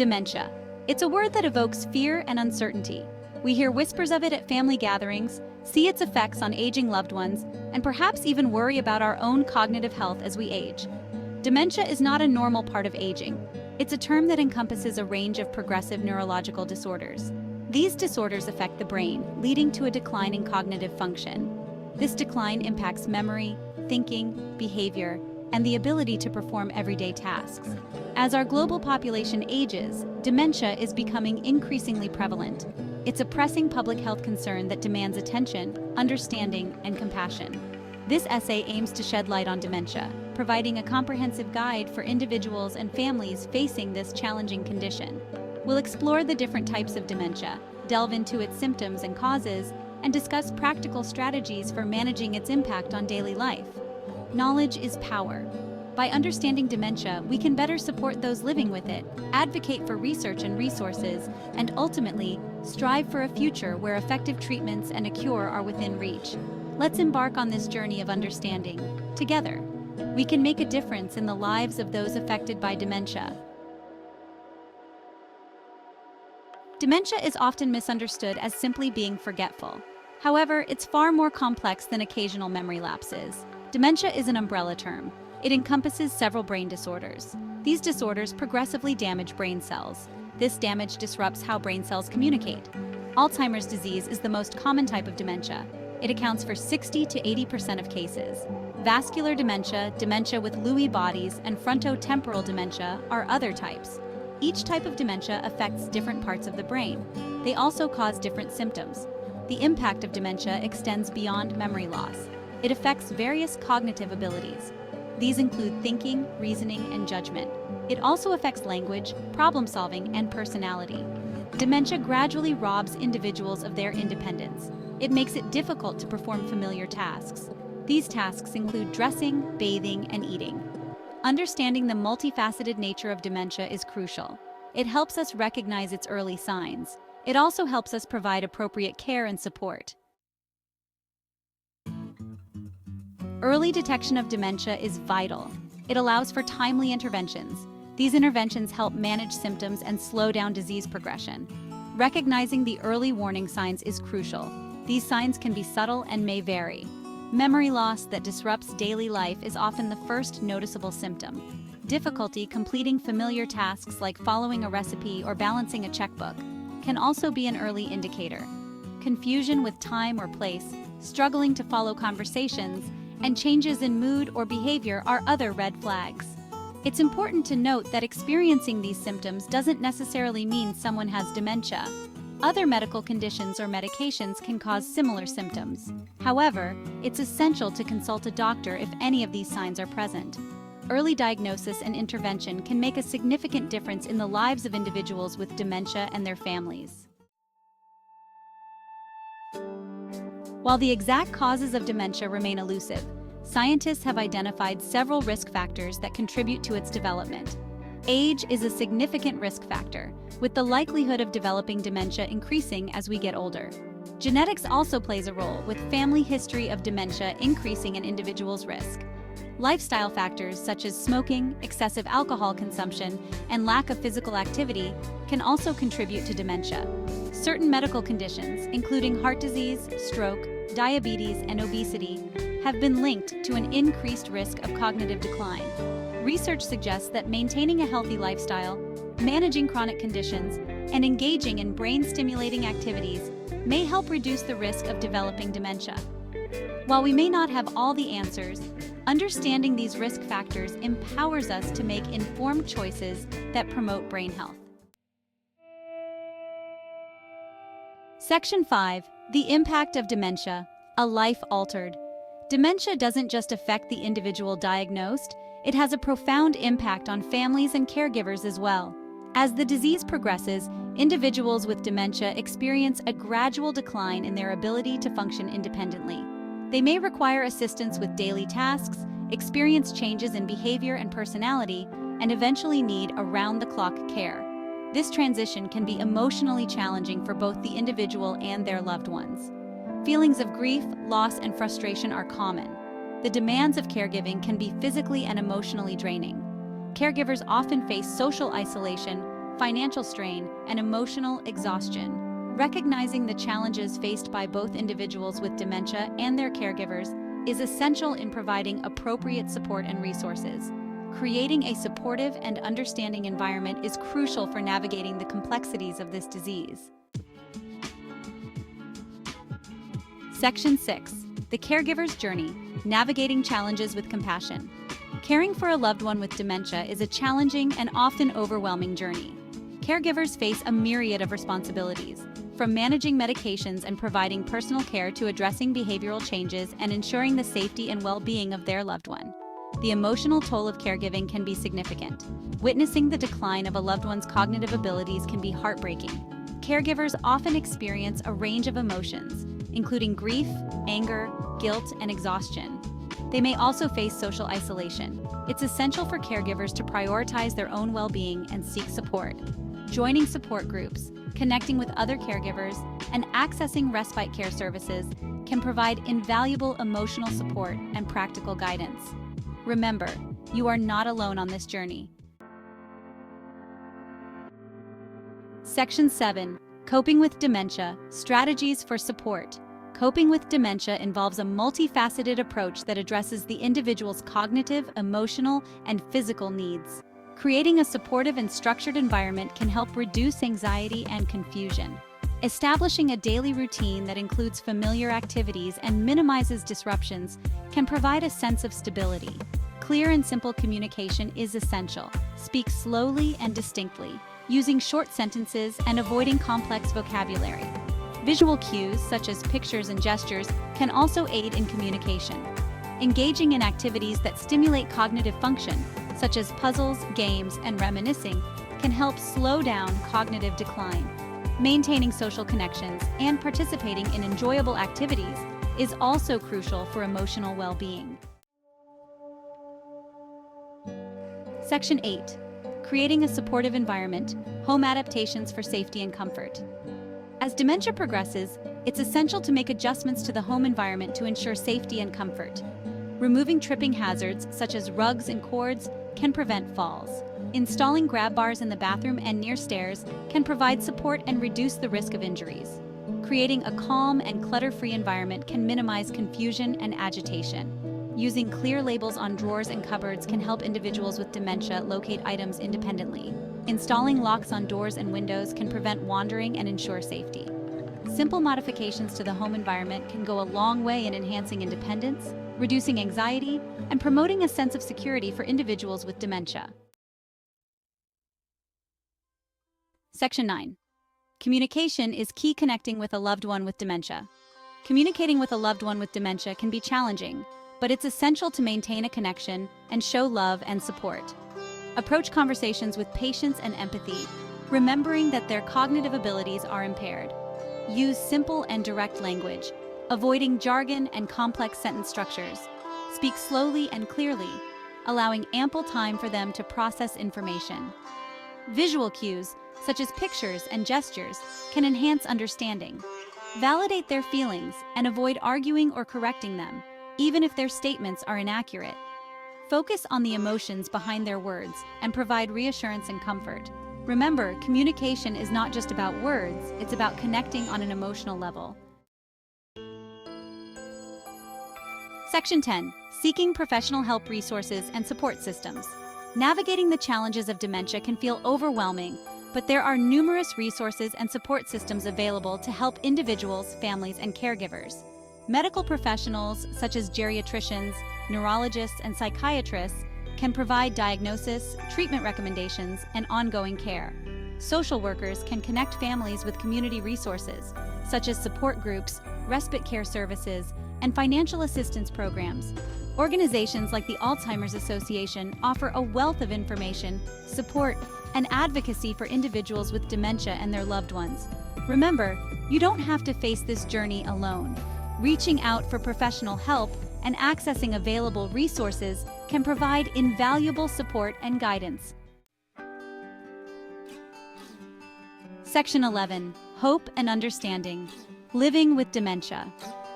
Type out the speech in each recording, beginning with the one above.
Dementia. It's a word that evokes fear and uncertainty. We hear whispers of it at family gatherings, see its effects on aging loved ones, and perhaps even worry about our own cognitive health as we age. Dementia is not a normal part of aging. It's a term that encompasses a range of progressive neurological disorders. These disorders affect the brain, leading to a decline in cognitive function. This decline impacts memory, thinking, behavior, and the ability to perform everyday tasks. As our global population ages, dementia is becoming increasingly prevalent. It's a pressing public health concern that demands attention, understanding, and compassion. This essay aims to shed light on dementia, providing a comprehensive guide for individuals and families facing this challenging condition. We'll explore the different types of dementia, delve into its symptoms and causes, and discuss practical strategies for managing its impact on daily life. Knowledge is power. By understanding dementia, we can better support those living with it, advocate for research and resources, and ultimately, strive for a future where effective treatments and a cure are within reach. Let's embark on this journey of understanding. Together, we can make a difference in the lives of those affected by dementia. Dementia is often misunderstood as simply being forgetful. However, it's far more complex than occasional memory lapses. Dementia is an umbrella term. It encompasses several brain disorders. These disorders progressively damage brain cells. This damage disrupts how brain cells communicate. Alzheimer's disease is the most common type of dementia. It accounts for 60 to 80% of cases. Vascular dementia, dementia with Lewy bodies, and frontotemporal dementia are other types. Each type of dementia affects different parts of the brain. They also cause different symptoms. The impact of dementia extends beyond memory loss. It affects various cognitive abilities. These include thinking, reasoning, and judgment. It also affects language, problem-solving, and personality. Dementia gradually robs individuals of their independence. It makes it difficult to perform familiar tasks. These tasks include dressing, bathing, and eating. Understanding the multifaceted nature of dementia is crucial. It helps us recognize its early signs. It also helps us provide appropriate care and support. Early detection of dementia is vital. It allows for timely interventions. These interventions help manage symptoms and slow down disease progression. Recognizing the early warning signs is crucial. These signs can be subtle and may vary. Memory loss that disrupts daily life is often the first noticeable symptom. Difficulty completing familiar tasks like following a recipe or balancing a checkbook can also be an early indicator. Confusion with time or place, struggling to follow conversations, and changes in mood or behavior are other red flags. It's important to note that experiencing these symptoms doesn't necessarily mean someone has dementia. Other medical conditions or medications can cause similar symptoms. However, it's essential to consult a doctor if any of these signs are present. Early diagnosis and intervention can make a significant difference in the lives of individuals with dementia and their families. While the exact causes of dementia remain elusive, scientists have identified several risk factors that contribute to its development. Age is a significant risk factor, with the likelihood of developing dementia increasing as we get older. Genetics also plays a role, with family history of dementia increasing an individual's risk. Lifestyle factors such as smoking, excessive alcohol consumption, and lack of physical activity can also contribute to dementia. Certain medical conditions, including heart disease, stroke, diabetes, and obesity, have been linked to an increased risk of cognitive decline. Research suggests that maintaining a healthy lifestyle, managing chronic conditions, and engaging in brain-stimulating activities may help reduce the risk of developing dementia. While we may not have all the answers, understanding these risk factors empowers us to make informed choices that promote brain health. Section 5. The impact of dementia, a life altered. Dementia doesn't just affect the individual diagnosed, it has a profound impact on families and caregivers as well. As the disease progresses, individuals with dementia experience a gradual decline in their ability to function independently. They may require assistance with daily tasks, experience changes in behavior and personality, and eventually need around-the-clock care. This transition can be emotionally challenging for both the individual and their loved ones. Feelings of grief, loss, and frustration are common. The demands of caregiving can be physically and emotionally draining. Caregivers often face social isolation, financial strain, and emotional exhaustion. Recognizing the challenges faced by both individuals with dementia and their caregivers is essential in providing appropriate support and resources. Creating a supportive and understanding environment is crucial for navigating the complexities of this disease. Section 6. The Caregiver's Journey: Navigating Challenges with Compassion. Caring for a loved one with dementia is a challenging and often overwhelming journey. Caregivers face a myriad of responsibilities, from managing medications and providing personal care to addressing behavioral changes and ensuring the safety and well-being of their loved one. The emotional toll of caregiving can be significant. Witnessing the decline of a loved one's cognitive abilities can be heartbreaking. Caregivers often experience a range of emotions, including grief, anger, guilt, and exhaustion. They may also face social isolation. It's essential for caregivers to prioritize their own well-being and seek support. Joining support groups, connecting with other caregivers, and accessing respite care services can provide invaluable emotional support and practical guidance. Remember, you are not alone on this journey. Section 7. Coping with Dementia: Strategies for Support. Coping with dementia involves a multifaceted approach that addresses the individual's cognitive, emotional, and physical needs. Creating a supportive and structured environment can help reduce anxiety and confusion. Establishing a daily routine that includes familiar activities and minimizes disruptions can provide a sense of stability. Clear and simple communication is essential. Speak slowly and distinctly, using short sentences and avoiding complex vocabulary. Visual cues, such as pictures and gestures, can also aid in communication. Engaging in activities that stimulate cognitive function, such as puzzles, games, and reminiscing, can help slow down cognitive decline. Maintaining social connections and participating in enjoyable activities is also crucial for emotional well-being. Section 8. Creating a supportive environment: Home adaptations for safety and comfort. As dementia progresses, it's essential to make adjustments to the home environment to ensure safety and comfort. Removing tripping hazards, such as rugs and cords, can prevent falls. Installing grab bars in the bathroom and near stairs can provide support and reduce the risk of injuries. Creating a calm and clutter-free environment can minimize confusion and agitation. Using clear labels on drawers and cupboards can help individuals with dementia locate items independently. Installing locks on doors and windows can prevent wandering and ensure safety. Simple modifications to the home environment can go a long way in enhancing independence, reducing anxiety, and promoting a sense of security for individuals with dementia. Section 9. Communication is key: connecting with a loved one with dementia. Communicating with a loved one with dementia can be challenging, but it's essential to maintain a connection and show love and support. Approach conversations with patience and empathy, remembering that their cognitive abilities are impaired. Use simple and direct language, avoiding jargon and complex sentence structures. Speak slowly and clearly, allowing ample time for them to process information. Visual cues, such as pictures and gestures, can enhance understanding. Validate their feelings and avoid arguing or correcting them, even if their statements are inaccurate. Focus on the emotions behind their words and provide reassurance and comfort. Remember, communication is not just about words, it's about connecting on an emotional level. Section 10. Seeking professional help, resources, and support systems. Navigating the challenges of dementia can feel overwhelming, but there are numerous resources and support systems available to help individuals, families, and caregivers. Medical professionals, such as geriatricians, neurologists, and psychiatrists, can provide diagnosis, treatment recommendations, and ongoing care. Social workers can connect families with community resources, such as support groups, respite care services, and financial assistance programs. Organizations like the Alzheimer's Association offer a wealth of information, support, and advocacy for individuals with dementia and their loved ones. Remember, you don't have to face this journey alone. Reaching out for professional help and accessing available resources can provide invaluable support and guidance. Section 11. Hope and Understanding. Living with Dementia.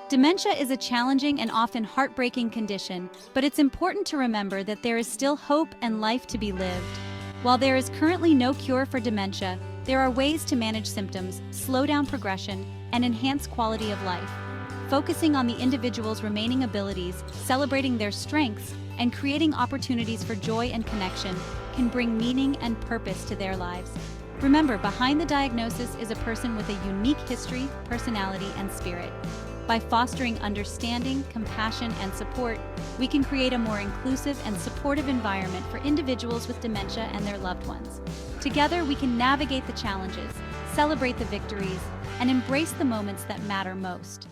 Dementia is a challenging and often heartbreaking condition, but it's important to remember that there is still hope and life to be lived. While there is currently no cure for dementia, there are ways to manage symptoms, slow down progression, and enhance quality of life. Focusing on the individual's remaining abilities, celebrating their strengths, and creating opportunities for joy and connection can bring meaning and purpose to their lives. Remember, behind the diagnosis is a person with a unique history, personality, and spirit. By fostering understanding, compassion, and support, we can create a more inclusive and supportive environment for individuals with dementia and their loved ones. Together, we can navigate the challenges, celebrate the victories, and embrace the moments that matter most.